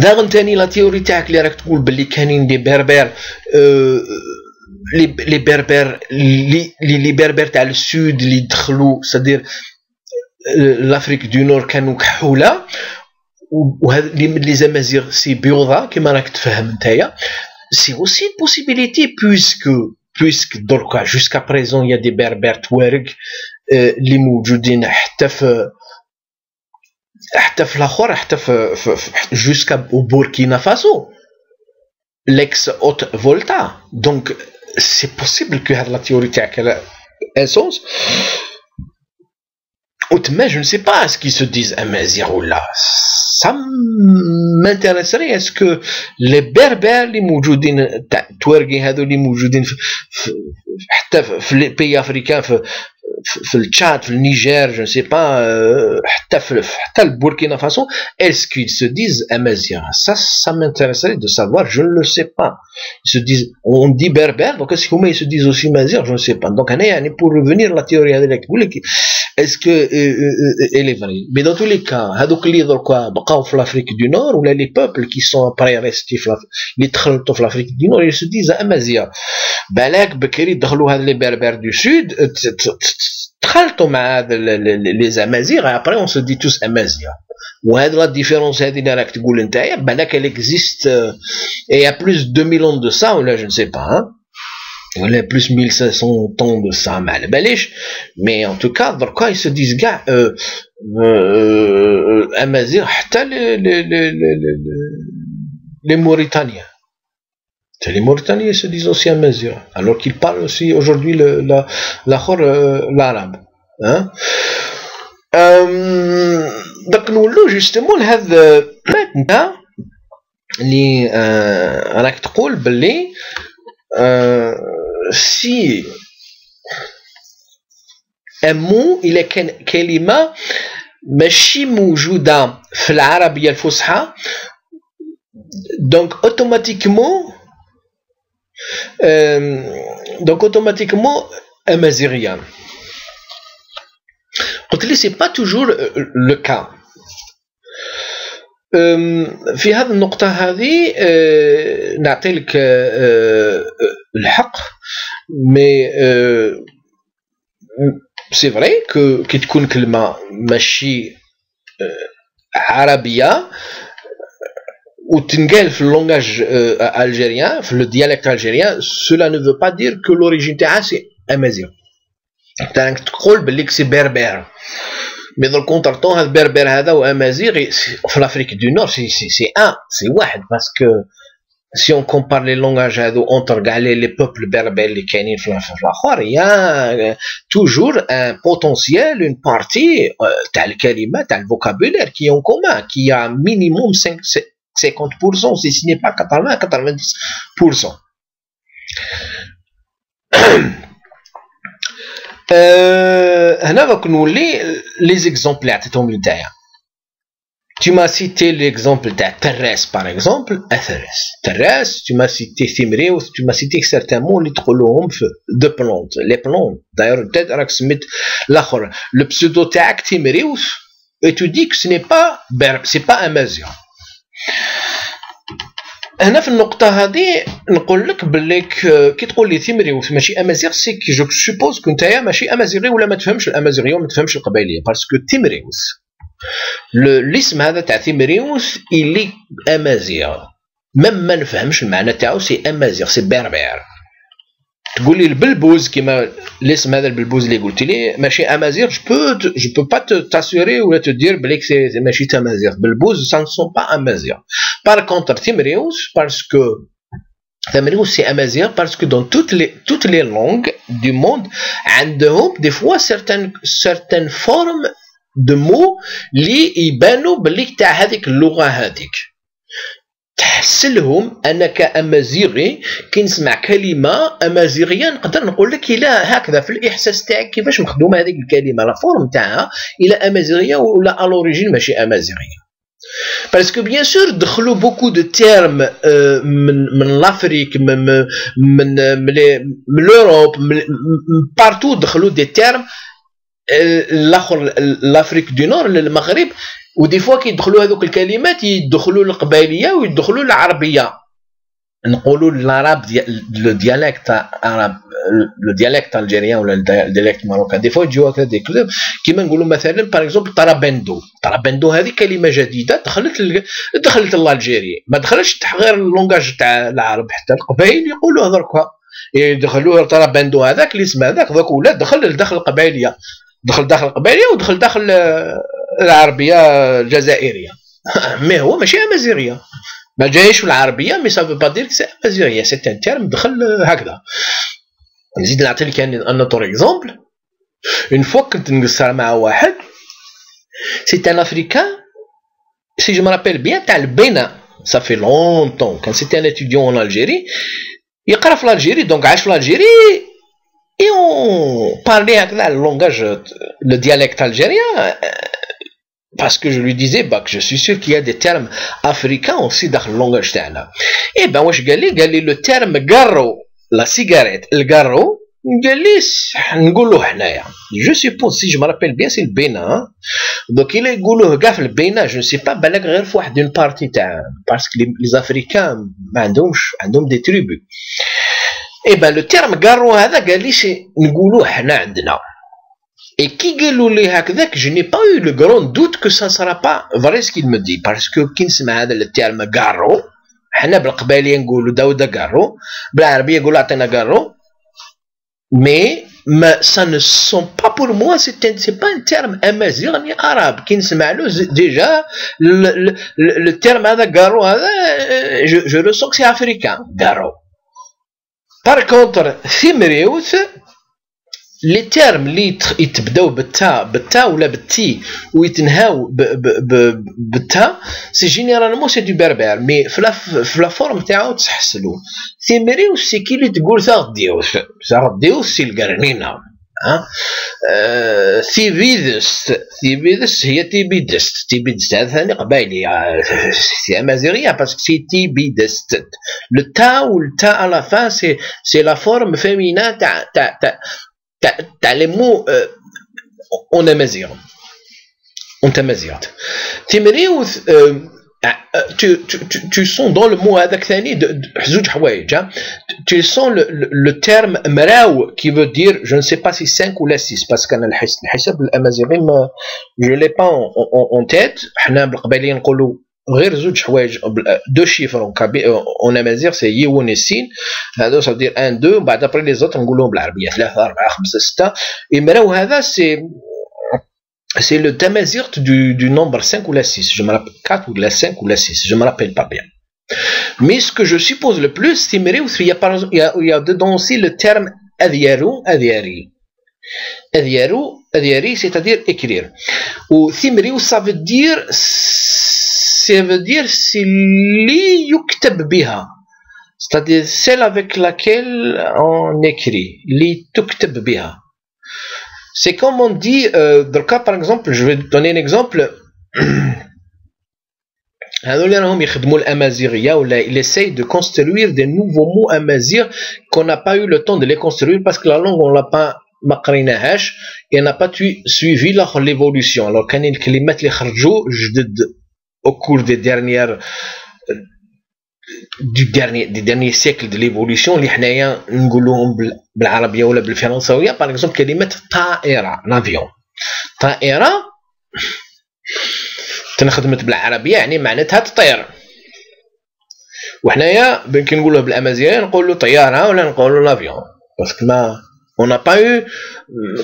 داغا تاني لا تيوري تاعك اللي راك تقول باللي كاينين دي بربر لي بربر لي بربر تاع السود اللي دخلوا سادير لافريك دو نور كانوا كحوله وهذا لي زمازيغ سي بيوضا كيما راك تفهم نتايا سي اوسي بوسيبيليتي بويسك دركا جوسكا بريزون يا دي بربر توارق اللي موجودين حتى في الاخر حتى في جوسكا بوركينا فاسو l'ex haute volta donc c'est possible que la théorie تاعك un sens autrement je ne sais pas est-ce qu'ils se disent amazigh ou là ça m'intéresserait est-ce que les berbères اللي موجودين تاع توارقي هذو اللي موجودين حتى في les pays africains في التشاد في النيجر je ne sais pas حتى البوركينا فاسو est-ce qu'ils se disent amazigh ça m'intéresserait de savoir je ne le sais pas ils se disent on dit berbère donc est-ce qu'ils se disent aussi amazigh je ne sais pas donc يعني pour revenir la théorie هذيك تقول لك est-ce que elle est vraie mais dans tous les cas هذوك اللي دركا بقاو في l'Afrique du Nord ولا les peuples qui sont après restés اللي تخلطوا في l'Afrique du Nord ils se disent amazigh بالك بكري دخلوا هاد les berbères du sud تخلطوا مع les amazigh et après on se dit tous amazigh وهاد la différence هذه اللي راك تقول نتايا بالك elle existe il y a plus de 2000 ans de ça ولا je ne sais pas hein ولا plus 1500 ans de ça ما على باليش mais en tout cas دركا ils se disent كاع amazigh حتى les Mauritaniens les Mauritaniens se disent aussi amazigh alors qu'ils parlent aussi aujourd'hui l'arabe hein donc نولو justement لهذا انت اللي راك تقول باللي si un mot il est كلمة ماشي موجودة في العربية الفصحى donc automatiquement amazighian قلت لي c'est pas toujours le cas في هذه النقطة هذه نعطي لك الحق مي سي فري كو كي تكون كلمة ماشي عربية وتنقال في اللونغاج الجيريان في الديالكت الجيريان cela ne veut pas dire que l'origine تاعها سي امازيغ تاعك تقول بلي سي بربر مي دو كونترطون هاد بربر هذا وامازيغ في l'Afrique du Nord c'est واحد باسكو si on compare les langages هذو entre كاع les peuples berbères اللي كاينين في الاخر il y a toujours un potentiel une partie تاع الكلمات تاع الفوكابولير qui est en commun qui a minimum 50% si ce n'est pas 90%. هنا غادي نولي لي زيكزامبل اللي عطيتهم لنتايا. Tu m'as cité l'exemple de Terres par exemple, Terres, tu m'as cité Thimriouth, tu m'as cité certains mots اللي تقولوهم de plantes, les plantes. D'ailleurs peut-être راك سميت الاخر le pseudo تاعك Thimriouth et tu dis que ce n'est pas c'est pas amazigh. هنا في النقطة هذه نقول لك باللي كي تقول لي ثيمريوث ماشي امازيغ سي كي جو سوبوز كنت نتايا ماشي امازيغي ولا ما تفهمش الامازيغيه وما تفهمش القبائليه باسكو ثيمريوث الاسم هذا تاع ثيمريوث اللي امازيغ ما نفهمش المعنى تاعو سي امازيغ سي بربر. تقول لي البلبوز كيما الاسم هذا البلبوز اللي قلت لي ماشي امازيغ جو بو با تاسوري ولا تدير بليك سي ماشي امازيغ بلبوز سان سون با امازيغ. بار كونتر ثيمريوث باسكو ثيمريوث سي امازيغ باسكو دون toutes les langues du monde عندهم دي فوا certaines formes de mots اللي يبانوا بلي تاع هذيك اللغة هذيك. تحسلهم انا كامازيغي كي نسمع كلمه امازيغيه نقدر نقول لك الا هكذا في الاحساس تاعك كيفاش مخدومه هذيك الكلمه لا فورم تاعها الا امازيغيه ولا الوريجين ماشي امازيغيه. باسكو بيان سور دخلوا بوكو دو تيرم من لافريك من لوروب بارتو دخلوا دي تيرم الاخر لافريك دو نور للمغرب، ودي فوا كيدخلوا هذوك الكلمات يدخلوا القبائليه ويدخلوا العربيه. نقولوا العرب لو ديالكت عرب، لو ديالكت الجيريان ولا الديالكت ماروكان دي فوا يجيو هكذا دي كلام. كيما نقولوا مثلا باغ اكزومبل طرابندو، طرابندو هذه كلمه جديده دخلت الجيري، ما دخلتش غير اللونغاج تاع العرب، حتى القبائل يقولوا دركا يدخلوا طرابندو هذاك الاسم هذاك ذاك ولاد دخل القبائليه، دخل القبائليه ودخل داخل العربيه الجزائريه. مي هو ماشي امازيغيه، ما جايش في العربيه، مي سافو با دير سي امازيغيه، سي ان تيرم دخل هكذا. نزيد نعطي لك ان اوتر اكزومبل. اون فوا كنت نقصر مع واحد سي ان افريكان سي جو مرابيل بيان تاع البينا، صافي لونطون كان سي ان اتيديون ان الجيري يقرا في الجيري، دونك عاش في الجيري et on parlait avec le langage, le dialecte algérien, parce que je lui disais bah, que je suis sûr qu'il y a des termes africains aussi dans le langage تاعنا. Et ben واش قال لي le terme garro, la cigarette, le garro, قال لي نقولوه حنايا. Je suppose si je me rappelle bien c'est le Bénin. Donc il يقولوه كاع في البينا، je ne sais pas بالك غير في واحد une partie تاع parce que les africains ما عندهم des tribus. Et ben le terme garro هذا قال لي نقولوه حنا عندنا. Et qui قالوا لي هكذاك je n'ai pas eu le grand doute que ça sera pas vrai ce qu'il me dit, parce que كي نسمع هذا الترم garro حنا بالقباليه نقولوا داوده garro، بالعربيه يقولوا عطينا garro، mais ça ne sont pas pour moi c'est pas un terme amazigh ni arabe. كي نسمع له déjà le terme هذا garro هذا je ressens que c'est africain garro. Par contre ثمريوث لي تيرم اللي يتبداو بالتاء ولا بالتي ويتنهاو بالتاء سي جينيرالمون سي دو بربر، مي في لا فورم تاعو تحسلو. ثمريوث سي كي اللي تقول ثاغديوث سي القرنينه. ثيبيدس هي تيبيدست هذا ثاني قبايلي سي امازيغيه باسكو سي تيبيدست. لو تا والتا على فان سي لا فورم فيمينا تاع لي مو اون امازيغ اون تمازيغ. تيمريوث tu sens dans le mot هذاك ثاني زوج حوايج. tu sens le terme مراو qui veut dire je ne sais pas si 5 ou 6 parce que انا الحساب الامازيغي je l'ai pas en tête. حنا بالقبائليه نقولوا غير زوج حوايج دو شيفر اون امازيغ سي يي ونسين، هذا ça veut dire 1 2 بعد ابري لي زوت نقولوهم بالعربيه 3 4 5 6. مراو هذا c'est le tamazight du nombre 5 ou la 6, je me rappelle 4 ou la 5 ou la 6, je me rappelle pas bien. Mais ce que je suppose le plus, c'est qu'il y a dedans aussi le terme adhiarou, adhiari. Adhiari, c'est-à-dire écrire. Ou thimriou, ça veut dire c'est li yuktab biha. C'est-à-dire celle avec laquelle on écrit. Li tuktab biha. C'est comme on dit, dans le cas par exemple, je vais donner un exemple. Il essaye de construire des nouveaux mots amazigh qu'on n'a pas eu le temps de les construire parce que la langue on l'a pas مقريناهاش et on n'a pas suivi l'évolution. Alors كان الكلمات اللي خرجوا جدد au cours des derniers siècles de l'évolution اللي حنايا نقولوهم بالعربيه ولا بالفرنساويه. باغ اكزومبل كلمه طائره لافيون، طائره تنخدمت بالعربيه يعني معناتها تطير، وحنايا كي نقولوها بالامازيغيه نقولوا طياره ولا نقولوا لافيون باسكو ما on n'a pas eu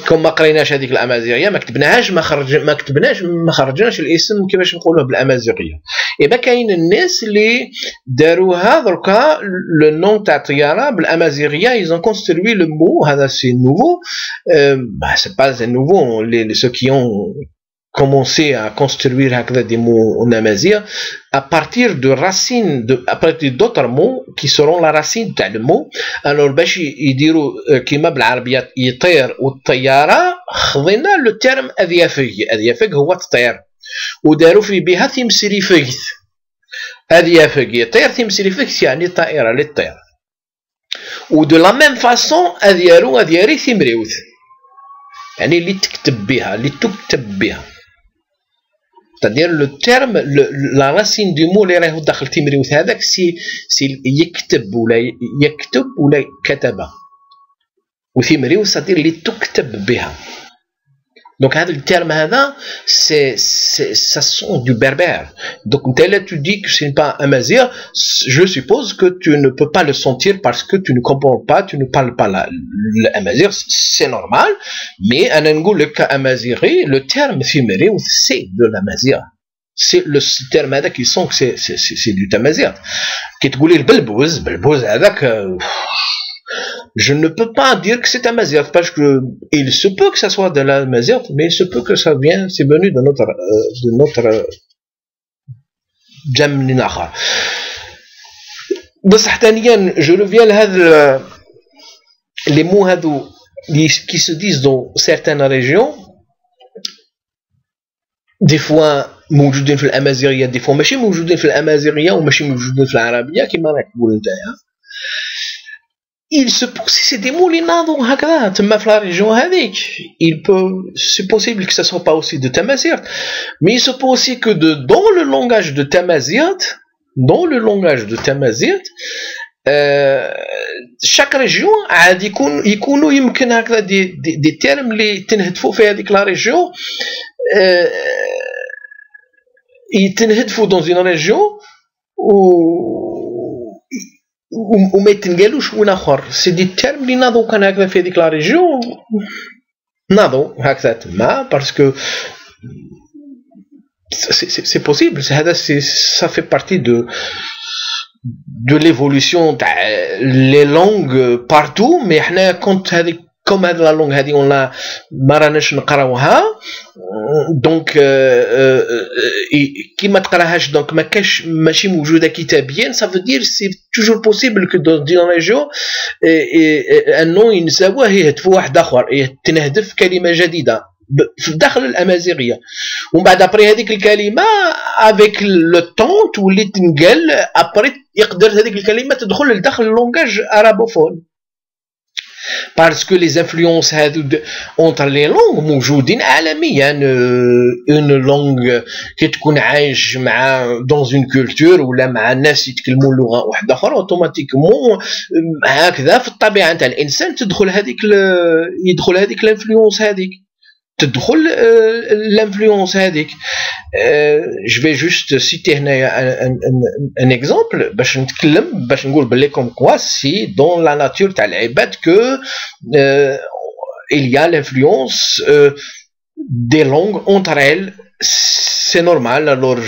كون ما قريناش هذيك الامازيغيه ما كتبناهاش ما خرجناش الاسم كيفاش نقولوه بالامازيغيه. ايبا كاين الناس اللي داروها دركا لو نون تاع طياره بالامازيغيه ils ont construit le mot هذا سي نوفو c'est pas un nouveau ceux qui ont commencé à construire des mots en amazigh à partir de racines à partir d'autres mots qui seront la racine تاع le mot. alors باش يديروا كيما بالعربيه يطير والطياره خذينا لو تيرم اذيافك هو تطير وداروا في بها ثمسريفيث اذيافك يطير ثمسريفيث يعني طائره اللي تطير. و de la même façon اذياري ثمريوث يعني اللي تكتب بها اللي تكتب بها. c'est-à-dire le terme la racine du mot اللي راهو داخل تمريوث هذاك سي يكتب ولا يكتب ولا كتب، وتمريوث c'est-à-dire اللي تكتب بها. Donc هذا الترم هذا ça sent du berbère. Donc là tu dis que ce n'est pas un amazigh, je suppose que tu ne peux pas le sentir parce que tu ne comprends pas, tu ne parles pas l'amazigh, c'est normal. Mais أنا نقول لك amazighi, le terme فيمري c'est de l'amazigh. C'est le terme هذا qui sent que c'est du amazigh. كي تقولي البلبوز هذاك je ne peux pas dire que c'est un amazigh parce que il se peut que ça soit de l'amazigh, mais il se peut que ça vienne, c'est venu de notre جم آخر. بصح ثانيا je reviens لهذا les mots هذو qui se disent dans certaines régions des fois موجودين في الامازيغيه، des fois ماشي موجودين في الامازيغيه وماشي موجودين في العربيه كما راك تقول نتايا. Il se peut, si c'est des mots اللي ناضوا هكذا تما في لا ريجيون هذيك، il peut, c'est possible que ça soit pas aussi de Tamazight, mais il se peut aussi que dans le langage de Tamazight, chaque région عاد يكونوا يمكن هكذا des termes اللي تنهدفوا في هذيك لا ريجيون، يتنهدفوا dans une région وما يتنقالوش وين اخر. سي دي تيرم اللي ناضوا كان هكذا في هذيك لا ريجيون، ناضوا هكذا تما باسكو سي بوسيبل. هذا ça fait partie de l'évolution تاع لي لونغ بارتو. مي حنا كنت هذيك كوم هذه لا لونغ هذه ولا ما راناش نقراوها، دونك كي ما تقراهاش دونك ما كاش ماشي موجوده كتابيا. ça veut dire c'est toujours possible que dans une région انه ينساوه يهدفوا واحد اخر، تنهدف كلمه جديده داخل الامازيغيه، ومن بعد ابري هذيك الكلمه افيك لو طون تولي تنقال ابري يقدر هذيك الكلمه تدخل لداخل اللونغاج ارابوفون. Parce que les influences entre les langues موجودين عالميا. une langue كي تكون عايش مع dans une culture ولا مع ناس يتكلموا لغه واحده اخرى اوتوماتيكمون هكذا في الطبيعه نتاع الانسان يدخل هذيك الانفلونس هذيك تدخل l'influence هذيك. je vais juste citer هنايا un exemple باش نتكلم باش نقول بلي comme quoi si dans la nature تاع العباد que il y a l'influence des langues entre elles, c'est normal. Alors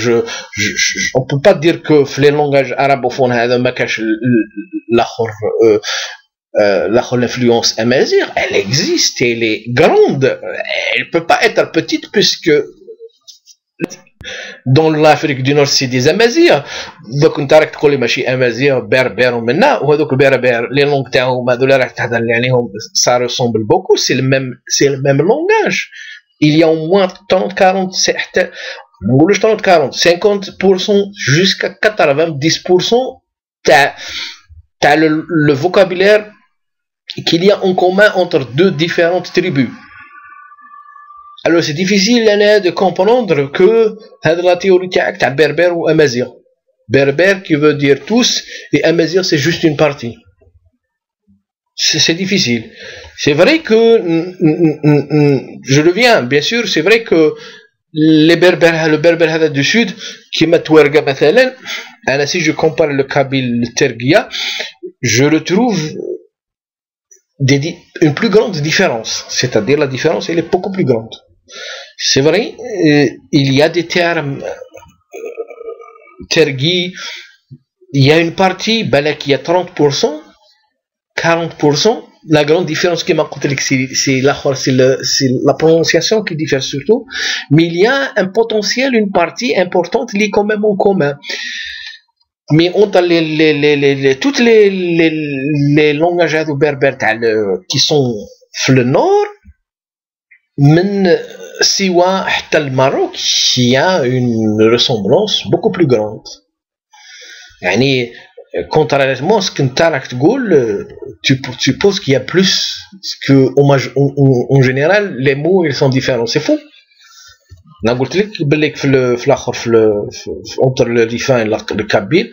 on peut pas dire que les langages arabophones هذا ما كاش الاخر l'influence amazigh, elle existe, elle est grande, elle peut pas être petite puisque dans l'Afrique du Nord c'est des amazighs. donc انت راك تقول لي ماشي امازيغ بربر ومنا وهذوك البربر لي لونغ تاعهم هذو اللي راك تهضر لي عليهم ça ressemble beaucoup, c'est le même langage. il y a au moins 30-40 حتى ما نقولوش 30-40 50% jusqu'à 90% تاع le vocabulaire qu'il y a en commun entre deux différentes tribus. Alors c'est difficile de comprendre que la théorie تاع berbère ou amazigh. Berbère qui veut dire tous et amazigh c'est juste une partie. C'est difficile. C'est vrai que je reviens bien sûr, c'est vrai que le berbère هذا du sud كيما توارقة مثلا، أنا si je compare le kabyle le tergia, je retrouve une plus grande différence, c'est-à-dire la différence elle est beaucoup plus grande. C'est vrai, il y a des termes tergi, il y a une partie qui a 30%, 40%. La grande différence qui m'a coûté c'est la prononciation qui diffère surtout, mais il y a un potentiel, une partie importante liée quand même en commun. Mais entre toutes les langages berbères qui sont dans le nord, من سوا حتى الماروك il y a une ressemblance beaucoup plus grande. يعني contrairement à ce que tu supposes qu'il y a plus, que en général les mots ils sont différents. C'est faux. Entre le Rifin et le Kabyle,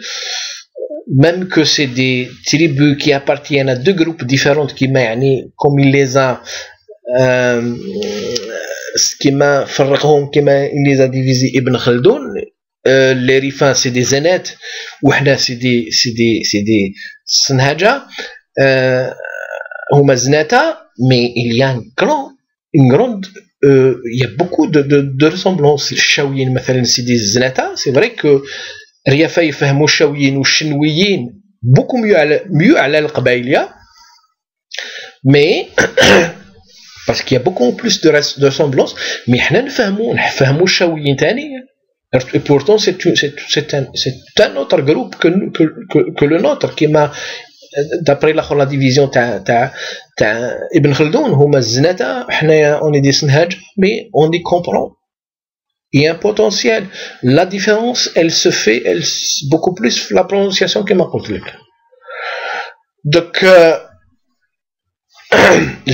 même que c'est des tribus qui appartiennent à deux groupes différents, comme il les a il les a divisés Ibn Khaldoun. Les Rifins c'est des Zenettes, ou c'est des Sanhaja, mais il y a une grande il y a beaucoup de ressemblances. Les Chaouïens, c'est des Zenata. C'est vrai que Riafa يفهموا الشاويين والشنويين beaucoup mieux على القبائلية, mais parce qu'il y a beaucoup plus de ressemblances, mais احنا نفهموا الشاويين تاني. Et pourtant c'est un autre groupe que le nôtre, qui m'a d'après la division Ibn Khaldoun, huma Zenata, on est des Sanhaj, mais on y comprend. Il y a un potentiel. La différence, elle se fait beaucoup plus la prononciation que ma complexe. Donc,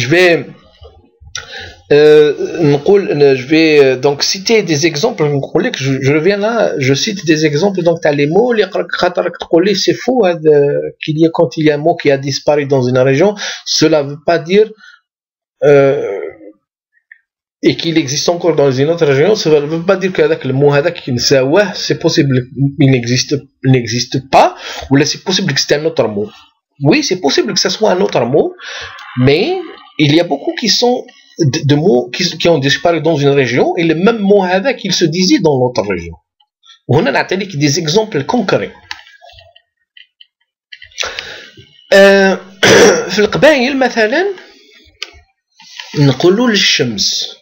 je vais donc citer des exemples. Je reviens là, je cite des exemples. Donc, tu as les mots, c'est faux qu'il y a, quand il y a un mot qui a disparu dans une région, cela ne veut pas dire et qu'il existe encore dans une autre région, cela ne veut pas dire que le mot c'est possible, il n'existe pas, ou là c'est possible que c'est un autre mot. Oui, c'est possible que ce soit un autre mot, mais il y a beaucoup de mots qui ont disparu dans une région, et le même mot qu'il se disait dans l'autre région. On a des exemples concrets. في القبائل مثلا نقولوا للشمس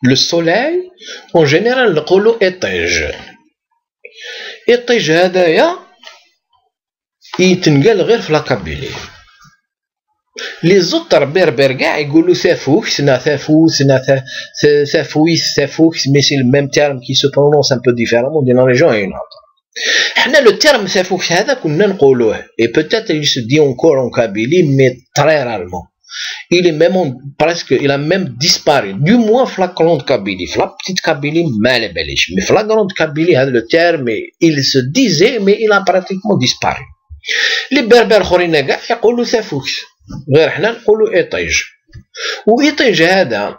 le soleil en général نقولوا إطيج. إطيج هذايا يتنقال غير في القبيلة. لي زوتر بربر كاع يقولوا ثافوكس ثافويس مي سي الميم تيرم كي سو برونونس ان بو ديفيرامون دين ريجون اي نوتر. حنا لو تيرم ثافوكس هذا كنا نقولوه اي بوتيتر il se dit encore en Kabylie, mais très rarement. Il est même presque, il a même disparu, du moins la grande Kabylie. La petite Kabylie mal belish, mais la grande Kabylie le terme il se disait, mais il a pratiquement disparu. Les berbères خورين كاع يقولوا ثافوكس، غير حنا نقولوا إطيج. وإطيج هذا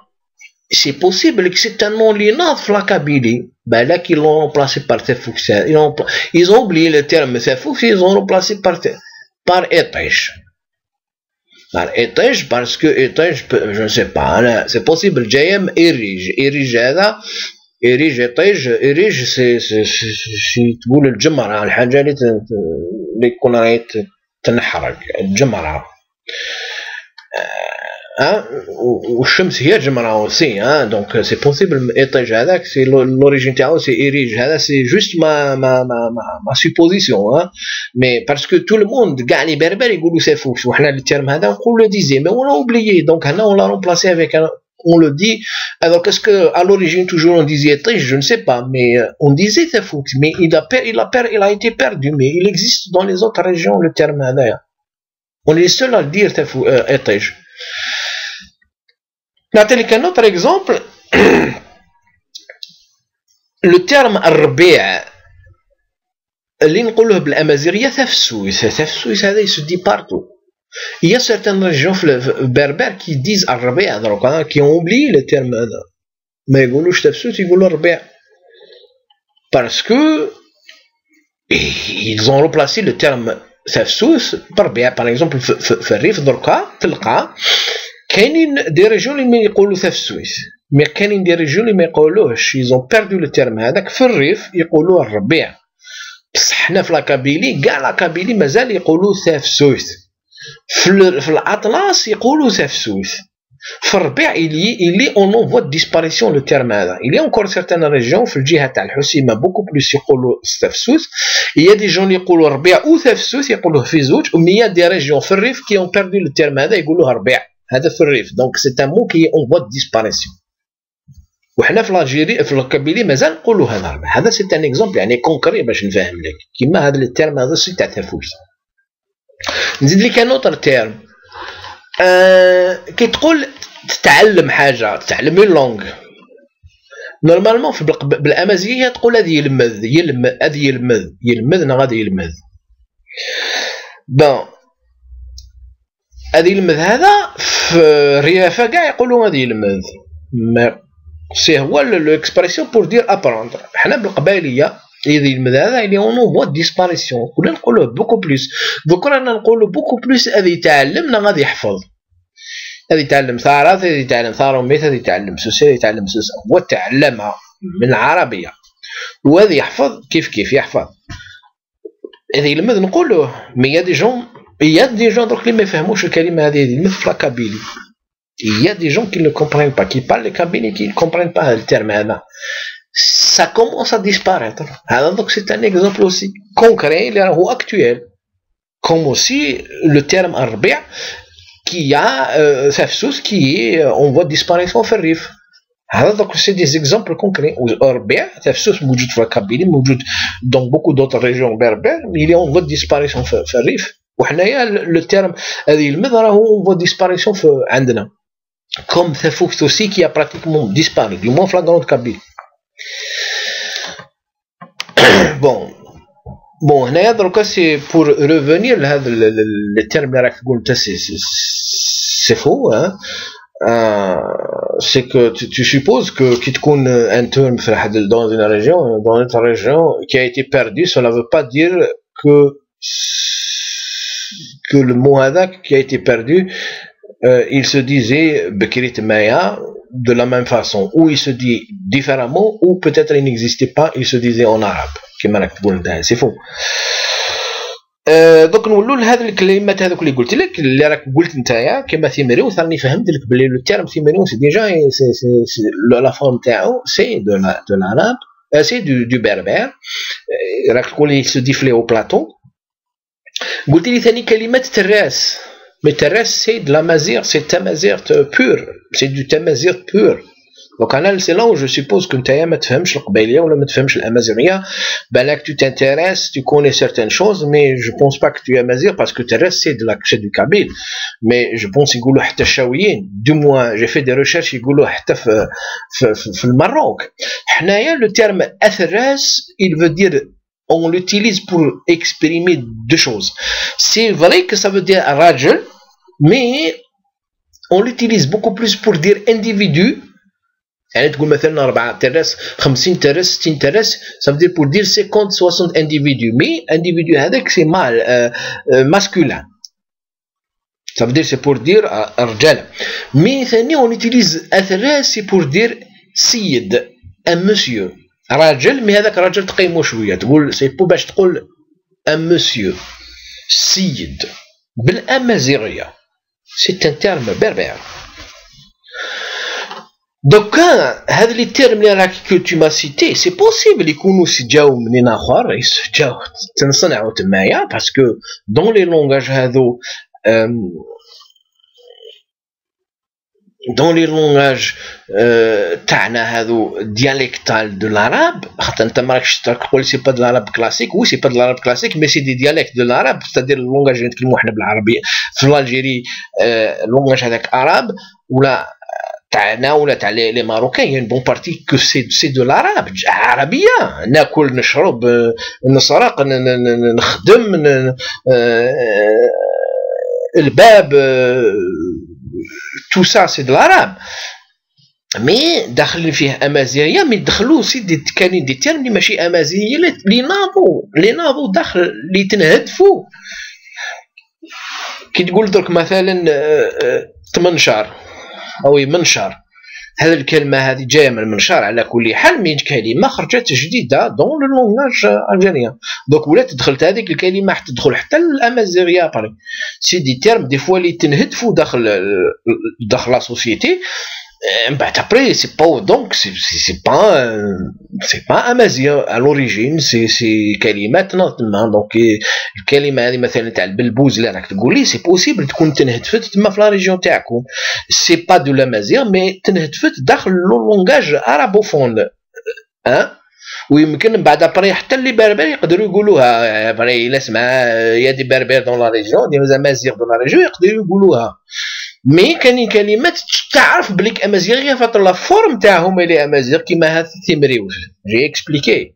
c'est possible que c'est un nom li ناض في la Kabylie. Ben qu'ils l'ont remplacé par ثافوكس. Ils ont oublié le terme ثافوكس, ils ont remplacé par إطيج. Par إطيج parce que إطيج je ne sais pas, c'est possible جاية من إريج هذا إريج إطيج إريج سي تقول الجمرة، الحاجة اللي يكون راهي تنحرق الجمرة. والشمس هي الجمرة aussi, donc c'est possible إطيج هذاك سي l'origine تاعو سي إريج هذا سي juste ma supposition, mais parce que tout le monde كاع لي بربر يقولوا سافوكس، وحنا الترم هذا نقولوا ديزي mais on l'a oublié, donc هنا on l'a remplacé avec un on le dit. Alors qu'est-ce que à l'origine toujours on disait Étij, je ne sais pas, mais on disait Tafouk, mais il a été perdu, mais il existe dans les autres régions le terme d'ailleurs. On est seul à le dire Étij. نعطيك un autre exemple. Le terme الربيع اللي نقولوه بالأمازيغية ثفسويس هذا se dit partout. Il y a certaines régions berbères qui disent الربيع دروك, qui ont oublié le terme هذا, ما يقولوش تفسوس يقولوا الربيع parce que ils ont remplacé le terme تفسوس بربيع. par exemple في الريف دروكا تلقى كاينين دي ريجيون اللي ما يقولوا تفسوس, مي كاينين دي ريجيون اللي ما يقولوهش, ils ont perdu le terme هذاك. في الريف يقولوا الربيع, بصح حنا في لاكابيلي كاع لاكابيلي مازال يقولوا تفسوس. في الأطلس يقولوا تفسوس. في الربيع il est en voie de disparition le terme هذا. il y a encore certaines régions في الجهة تاع الحسيمة beaucoup plus يقولوا تفسوس. il y a des gens اللي يقولوا ربيع أو تفسوس يقولوه في زوج, mais il y a des régions في الريف qui ont perdu le terme هذا يقولوه ربيع. هذا في الريف, donc c'est un mot qui est en voie de disparition. وحنا في الجيري في القبيلي مازال نقولوا هذا ربيع. هذا c'est un exemple يعني كونكري باش نفهم لك كيما هذا الترم هذا سي تاع تفوس. نزيد لك ان اوتر تيرم كي تقول تتعلم حاجه، تتعلم اون لونغ، نورمالمون بالامازيغيه تقول هذه يلمذ، هذه يلمذ غادي يلمذ. بون هذه يلمذ هذا في الريافه كاع يقولوا هذه يلمذ، سي هو لوكسبرسيون بور دير ابروندر. حنا بالقبائليه هذه يلمذ هذا اللي هو نو ديسباريسيون، كنا نقولوه بوكو بلوس، دوك رانا نقولوا بوكو بلوس هذه يتعلم غادي يحفظ، هذه يتعلم ثارات، هذه يتعلم ثاروميت، هذه يتعلم سوسي، هذه يتعلم سوس، هو تعلمها من العربيه وهذا يحفظ كيف يحفظ. هذه يلمذ نقولوه، مي يا دي جون درك اللي ما يفهموش الكلمه هذه يلمذ في لاكابيلي. Il y a des gens qui ne comprennent pas, qui parlent le kabyle et qui ne comprennent pas le terme. Ça commence à disparaître. Alors, donc c'est un exemple aussi concret ou actuel. Comme aussi le terme arbi' qui a qui est en voie de disparition في الريف. Alors donc c'est des exemples concrets. Arbi' تفسوس موجود في الكابيلي، موجود dans beaucoup d'autres régions berbères, mais il est en voie de disparition في الريف. وحنايا le terme هذه يلمذ راهو en voie de disparition في عندنا. Comme Thafouk aussi qui a pratiquement disparu, du moins la grande Kabylie. Bon, c'est pour revenir le terme c'est faux, hein. C'est que tu supposes que quitte qu'on un terme dans une région, dans notre région qui a été perdu, cela ne veut pas dire que le mot hadak qui a été perdu, il se disait Bekrit Maya de la même façon, ou il se dit différemment, ou peut-être il n'existait pas, il se disait en arabe. C'est faux. Donc نقولوا لهذه الكلمات هذوك اللي قلت لك، اللي راك قلت نتايا كما ثيمريو، ثاني فهمت لك بلي لو تيرم ثيمريو سي ديجا سي لا فورم تاعو سي دو العرب، سي دو بربر، راك تقول لي سو ديفلي او بلاطون. قلت لي ثاني كلمات تراس، mais terrestre c'est de la mazir, c'est tamazir pur, c'est du tamazir pur. Donc c'est là où je suppose que tu ne fahmش القبائليه ولا ما تفهمش الامازيغيه. بالك tu t'intéresses, tu connais certaines choses, mais je pense pas que tu es amazir parce que terrestre c'est du kabyle. Mais je pense يقولوا حتى الشاويين، du moins j'ai fait des recherches يقولوا حتى في الماروك. حنايا le terme athras il veut dire, on l'utilise pour exprimer deux choses. C'est vrai que ça veut dire rajul, mais on l'utilise beaucoup plus pour dire individu. يعني تقول مثلا 4 ترس 50 ترس 60 ترس، ça veut dire pour dire 50-60 individus. Mais individu هذاك c'est mâle, masculin. Ça veut dire c'est pour dire رجال. Mais ثاني on utilise athras c'est pour dire سيد, un monsieur. راجل، مي هذاك راجل تقيمو شويه، تقول سي بو باش تقول ان مسيو سيد بالامازيغيه، سي ان تيرم بربر. دوكا هذا لي تيرم اللي راك تو ما سيتي سي بوسيبل يكونوا جاو منين اخر، جاو تنصنعوا تمايا، باسكو دون لي لونغاج هذو dans les langages تاعنا هذو dialectal de l'arabe، خاطر انت ماراكش تقول سي با de l'arabe classique، oui c'est pas de l'arabe classique mais c'est des dialectes de l'arabe، c'est-à-dire اللونغاج اللي نتكلموا حنا بالعربيه في الجيري، اللونغاج هذاك عرب ولا تاعنا ولا تاع لي ماروكان، une bonne partie que c'est de l'arabe، عربيه، ناكل نشرب نسرق نخدم الباب، tout ça c'est de l'arabe. مي داخلين فيه امازيغيه، مي دخلوا سي كاينين دي تيرم اللي ماشي امازيغيه لي ناضوا داخل اللي تنهدفوا. كي تقول درك مثلا تمنشار او منشار، هذه الكلمه هذه جايه من المنشار على كل حال، مي كلمه خرجت جديده دون لو لونغاج الجيريان، دونك ولات دخلت هذيك الكلمه حتى تدخل حتى الامازيغيه باري. سي دي تيرم دي فوا اللي تنهدفوا داخل لا سوسيتي، من بعد ابري سي با دونك سي با امازيغ à l'origine، سي كلمات نظمه. دونك الكلمه هذه مثلا تاع البلبوز اللي راك تقول لي سي بوسيبل تكون تنهدفت تما في لا ريجيون تاعكم، سي با دو لامازيغ مي تنهدفت داخل لو لونغاج ارابوفون، ويمكن بعد ابري حتى اللي بربر يقدروا يقولوها ابري الا سمع يا دي بربر دون لا ريجيون ديال امازيغ دون لا ريجيون يقدروا يقولوها. مي كاين كلمات تعرف بليك امازيغ غير فاطر لا فورم تاعهم اللي امازيغ كيما هذا تيمريوش جي اكسبليكي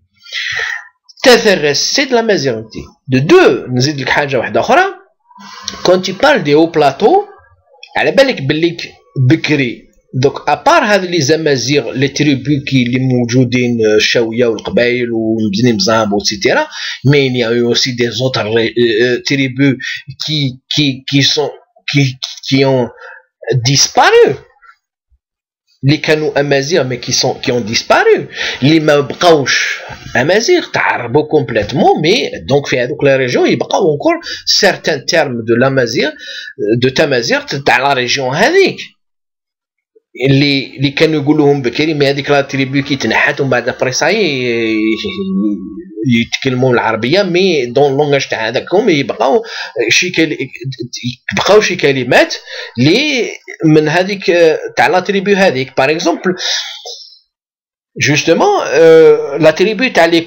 تثرس سي د لامازيغتي دو دو. نزيد لك حاجه واحده اخرى كون تي بارل دي او بلاطو على بالك بليك بكري دوك ابار هذا لي زمازيغ لي تريبو كي اللي موجودين الشاويه والقبائل ومبزنين بزامب وسيتيرا مي il y a eu aussi des autres tribus qui ont disparu اللي كانوا امازيغ مي qui ont disparu اللي ما بقاوش امازيغ تعربوا كومبليتمون مي دونك في هذوك لا ريجيون يبقاو اونكور سيرتان تيرم دو لامازيغ دو تامازيغ تاع لا ريجيون هذيك اللي كانوا يقولوهم بكري. مي هذيك لا تريبي كي تنحات ومن بعد فريساي يتكلموا العربيه مي دون لونغاج تاع هذاكم يبقاو شي كلمات اللي من هذيك تاع لا تريبي هذيك. باغ اكزومبل جوستومون لا تريبي تاع لي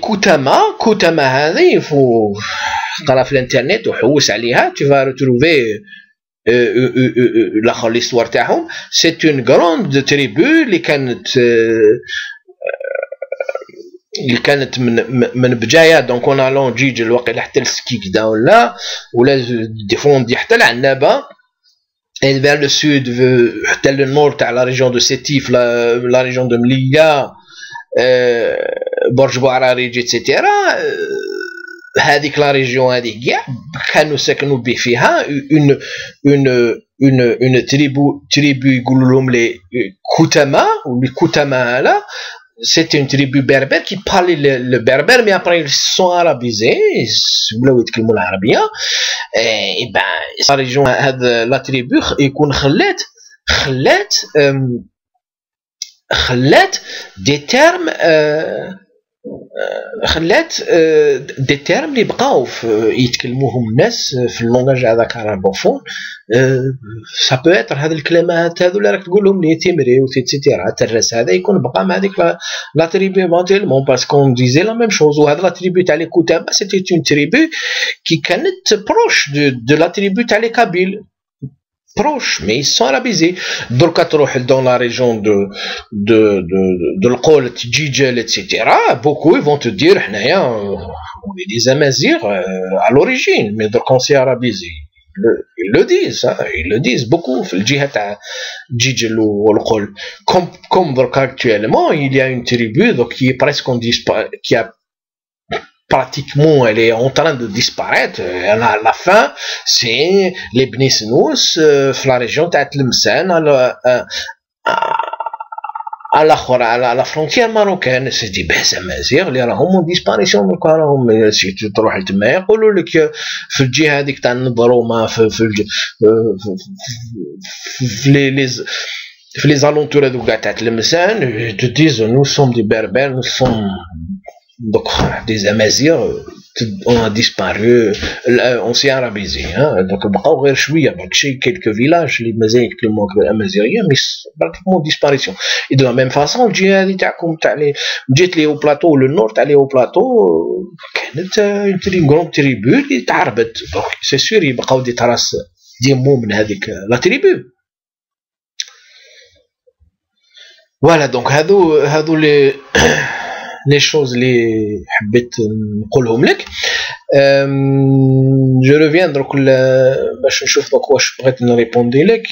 كوتاما هذه فو قرا في الانترنت وحوس عليها tu vas retrouver l'histoire تاعهم. c'est une grande tribu اللي كانت من بجايه دونك اون الون جيج الواقيلا حتى لسكيكدا ولا دي فون دي حتى لعنابه et vers le sud حتى للنور تاع لا ريجيون دو سيتيف لا ريجيون دو مليا برج بوعراريج ايتترا. هذيك لا ريجيون هذيك كاع كانوا ساكنوا به فيها اون تريبو يقولوا لهم لي كوتاما ولي كوتاما هذا c'était une tribu berbère qui parlait le berbère mais après ils se sont arabisés ولاو يتكلموا العربيه. et ben la région هذا لا تريبو يكون خلات دي تيرم دي تيرم اللي بقاو يتكلموهم الناس في اللونغاج هذاك الرابوفون. سا بو اتر هذه الكلمات هذو اللي راك تقولهم لي تيمري وتيتيرا ترس هذا يكون بقى مع هذيك لا تريبي ايفونتيلمون باسكو ديزي لا ميم شوز. وهذا لا تريبي تاع لي كوتابا سيتي اون تريبي كي كانت بروش دو لا تريبي تاع لي كابيل proches, mais ils sont arabisés. Donc, quand tu dans la région de l'Qol, Tjidjel, etc., beaucoup ils vont te dire, on est des Amazirs à l'origine, mais donc on s'est arabisé. Ils le disent, hein, ils le disent beaucoup. Le djihad à Tjidjel ou l'Qol. Comme donc actuellement, il y a une tribu donc, qui est presque qui a pratiquement elle est en train de disparaître. À la fin, c'est les Bni Snous, la région de Tlemcen, à la frontière marocaine. C'est des Amazigh اللي راهم disparition دوكا راهم سي تروح لتما يقولوا لك في الجهه هذيك تاع النضرومه في لي زالونتور هذوك كاع تاع تلمسان te disent nous sommes des berbères, nous sommes donc des Amazirs, on a disparu, on s'est arabisé. Donc بقاو غير شويه برك شي quelques villages اللي مازال يتكلموا بالامازيغيه مي pratiquement disparition. et de la même façon الجهه هذه تاعكم تاع لي جيت لي او بلاطو لو تاع لي او بلاطو كانت اون غرون تريبو اللي تعربت. دونك سي سور يبقاو دي تراس ديمو من هذيك لا تريبو. فوالا دونك هادو لي لي شوز اللي حبيت نقولهم لك. جو ريفيان درك باش نشوف دوك واش بغيت نريبوندي لك.